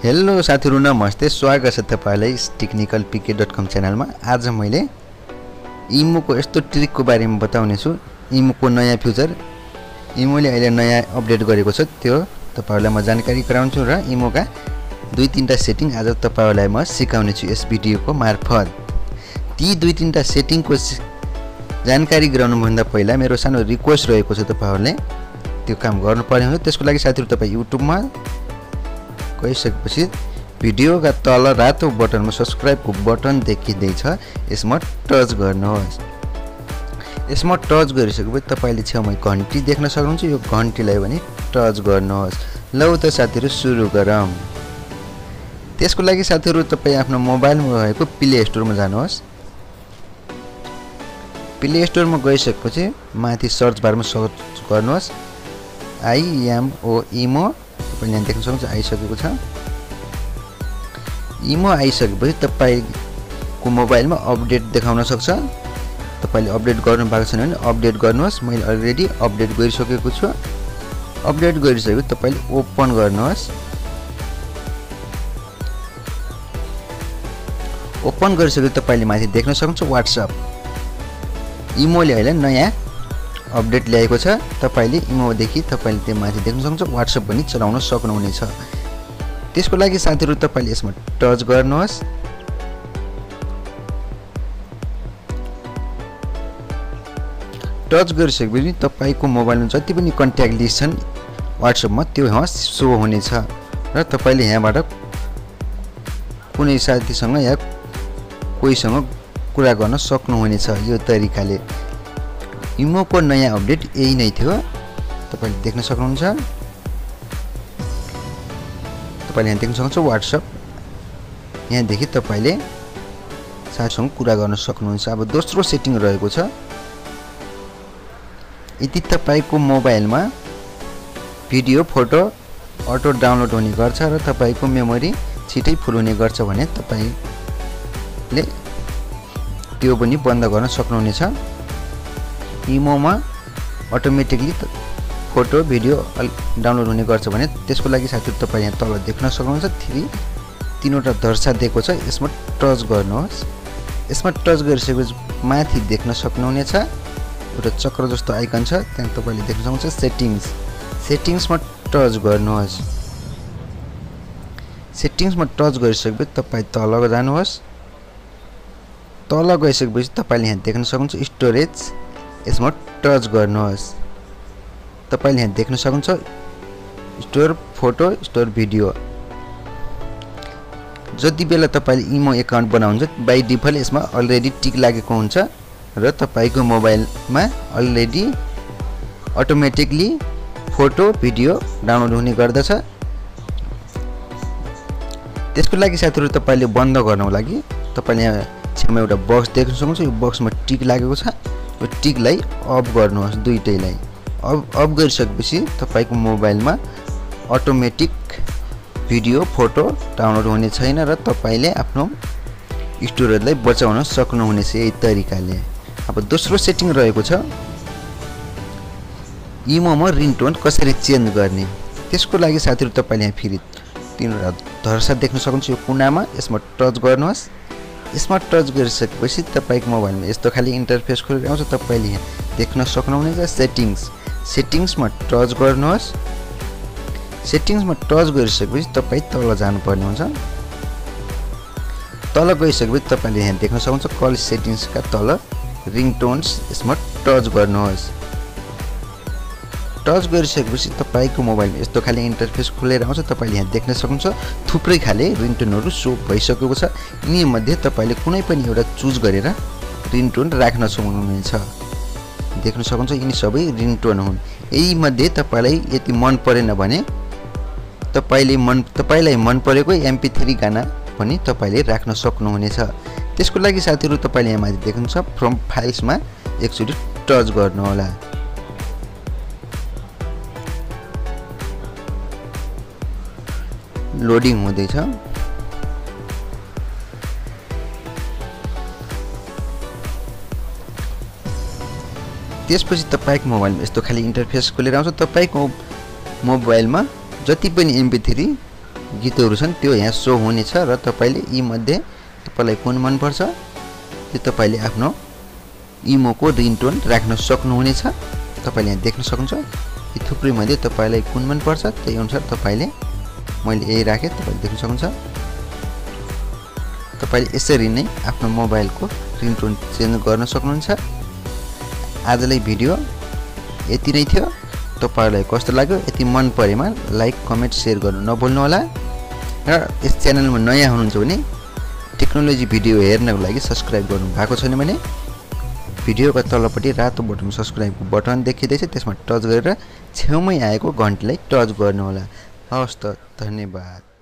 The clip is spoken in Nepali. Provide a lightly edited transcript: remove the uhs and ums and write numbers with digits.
हेलो साथीहरु नमस्ते स्वागत छ तपाईलाई technicalpk.com च्यानलमा। आज मैले इमो को यस्तो ट्रिक को बारेमा बताउने छु। इमो को नयाँ फ्युचर इमोले अहिले नयाँ अपडेट गरेको छ त्यो तपाईहरुलाई म जानकारी गराउँछु र इमो का दुई तीनटा सेटिङ आज तपाईहरुलाई म सिकाउने छु यस भिडियोको मार्फत। ती दुई तीनटा सेटिङ को जानकारी गराउनु भन्दा पहिला मेरो सानो रिक्वेस्ट रहेको छ तपाईहरुले त्यो काम गर्नुपर्ने हो। त्यसको लागि साथीहरु तपाई युट्युब मा गइसकेपछि भिडियो का तल रातो बटनमा सब्स्क्राइब को बटन देखिँदैछ, यसमा टच गर्नुहोस्। यसमा टच गरिसकेपछि तपाईले छेउमै घण्टी देख्न सक्नुहुन्छ। यो घण्टीलाई पनि टच गर्नुहोस्। लौ त साथीहरु सुरु गरौँ। त्यसको लागि साथीहरु तपाई आफ्नो मोबाइलमा रहेको प्ले स्टोरमा जानुहोस्। प्ले स्टोरमा गइसकेपछि माथि सर्च बारमा सर्च गर्नुहोस् इमो। तपाईले यहाँ देख्न सक्नुहुन्छ आइसकेको छ। इमो आइसकेपछि तपाईको मोबाइलमा अपडेट देखाउन सक्छ। तपाईले अपडेट गर्नु भएको छैन भने अपडेट गर्नुहोस्। मैले अलरेडी अपडेट गरिसकेको छु। अपडेट गरिसकेपछि तपाईले ओपन गर्नुहोस्। ओपन गरिसकेपछि तपाईले माथि देख्न सक्नुहुन्छ WhatsApp। इमोले अहिले नयाँ अपडेट ल्याएको छ। तपाईले इमो देखि तपाईले त्यो माथि देख्न सक्नुहुन्छ WhatsApp पनि चलाउन सक्नुहुनेछ। त्यसको लागि साथीहरु तपाईले यसमा टच गर्नुहोस्। टच गरिसकेपछि तपाईको मोबाइलमा जति पनि कन्ट्याक्ट लिस्ट छन् WhatsApp मा त्यो यहाँ शो हुनेछ र तपाईले यहाँबाट कुनै साथीसँग या कोहीसँग कुरा गर्न सक्नुहुनेछ। यो तरिकाले इमो को नयाँ अपडेट यही नै थियो। तपाईले देख्न सक्नुहुन्छ। तपाईले यहाँ देख्न सक्नुहुन्छ WhatsApp। यहाँ देखि तपाईले साथीसँग कुरा गर्न सक्नुहुन्छ। अब दोस्रो सेटिङ रहेको छ। यदि तपाईको मोबाइलमा भिडियो फोटो अटो डाउनलोड हुने गर्छ र तपाईको मेमोरी छिटै फुल हुने गर्छ भने तपाईले त्यो पनि बन्द गर्न सक्नुहुनेछ। इमोमा अटोमेटिकली फोटो भिडियो डाउनलोड हुने गर्छ भने त्यसको लागि साथीहरु तपाई यहाँ तल देख्न सक्नुहुन्छ तीनवटा धर्सा दिएको छ। यसमा टच गर्नुहोस्। यसमा टच गरिसकेपछि माथि देख्न सक्नुहुनेछ एउटा चक्र जस्तो आइकन छ। त्यहाँ तपाईले देख्न सक्नुहुन्छ सेटिङ्स। सेटिङ्समा टच गर्नुहोस्। सेटिङ्समा टच गरिसकेपछि तपाई तल जानुहोस्। तल गइसकेपछि तपाईले यहाँ देख्न सक्नुहुन्छ स्टोरेज। यसमा टच गर्नुहोस्। तपाईले यहाँ देख्न सक्नुहुन्छ स्टोर फोटो स्टोर भिडियो। जति बेला तपाईले इमो अकाउन्ट बनाउनुहुन्छ बाइ डिफल्ट यसमा अलरेडी टिक लागेको हुन्छ र तपाईको मोबाइलमा already automatically photo video download हुने गर्दछ। त्यसको लागि साथीहरु तपाईले बन्द गर्नको लागि तपाईले यहाँ छेउमा एउटा बक्स देख्न सक्नुहुन्छ। यो बक्समा टिक लागेको छ। यो टिकलाई अफ गर्नुहोस्। दुईटैलाई अफ गरिसकेपछि तपाईको मोबाइलमा अटोमेटिक भिडियो फोटो डाउनलोड हुने छैन र तपाईले आफ्नो स्टोरेजलाई बचाउन सक्नुहुनेछ यही तरिकाले। अब दोस्रो सेटिङ रहेको छ इमोमा रिङटोन कसरी चेन्ज गर्ने। त्यसको लागि साथीहरु तपाईले यहाँ फेरि तीनवटा धर्सा देख्न सक्नुहुन्छ यो कुनामा। यसमा टच गर्नुहोस्। यसमा टच गरिसकेपछि तपाईको मोबाइलमा यस्तो खाली इन्टरफेस खोलेर आउँछ। तपाईले यहाँ देख्न सक्नुहुनेछ सेटिङ्स। सेटिङ्समा टच गर्नुहोस्। सेटिङ्समा टच गरिसकेपछि तपाई तल जानुपर्ने हुन्छ। तल गइसकेपछि तपाईले यहाँ देख्न सक्नुहुन्छ कल सेटिङ्स का तल रिङटोन्स। यसमा टच गर्नुहोस्। टच गरिसकेपछि तपाईको मोबाइलमा यस्तो खाली इन्टरफेस खोलेर आउँछ। तपाईले यहाँ देख्न सक्नुहुन्छ थुप्रै खाले रिङटोनहरु शो भइसकेको छ। यिनी मध्ये तपाईले कुनै पनि एउटा चुज गरेर रिङटोन राख्न सक्नुहुनेछ। देख्न सक्नुहुन्छ यिनी सबै रिङटोन हुन्। यही मध्ये तपाईलाई यति मन परेन भने तपाईलाई मन परेको MP3 गाना पनि तपाईले राख्न सक्नुहुनेछ। त्यसको लागि साथीहरु तपाईले यहाँ माथि देख्नुहुन्छ फ्रम फाइल्समा एकचोटी टच गर्नु होला। लोडिङ हुँदैछ। त्यसपछि तपाईको मोबाइलमा यस्तो खाली इन्टरफेस खोलेर आउँछ। तपाईको मोबाइलमा जति पनि MP3 गीतहरू छन् त्यो यहाँ सो हुनेछ र तपाईले यी मध्ये तपाईलाई कुन मन पर्छ त्यो तपाईले आफ्नो इमोको रिङटोन राख्न सक्नुहुनेछ। तपाईले यहाँ देख्न सक्नुहुन्छ यी थुप्रै मध्ये तपाईलाई कुन मन पर्छ त्यही अनुसार तपाईले मैले यही राखे तपाईले देख्न सक्नुहुन्छ। तपाईले यसरी नै आफ्नो मोबाइलको रिङटोन चेन्ज गर्न सक्नुहुन्छ। आजलाई भिडियो यति नै थियो। तपाईलाई कस्तो लाग्यो यति मन परेमा लाइक कमेन्ट शेयर गर्नु नभुल्नु होला र यस च्यानलमा नयाँ हुनुहुन्छ भने टेक्नोलोजी भिडियो हेर्नको लागि सब्स्क्राइब गर्नु भएको छैन भने भिडियोको तलपट्टि रातो बटनमा सब्स्क्राइबको बटन देखिँदैछ त्यसमा टच गरेर छेउमै आएको घण्टीलाई टच गर्नु होला। हवस् त धन्यवाद।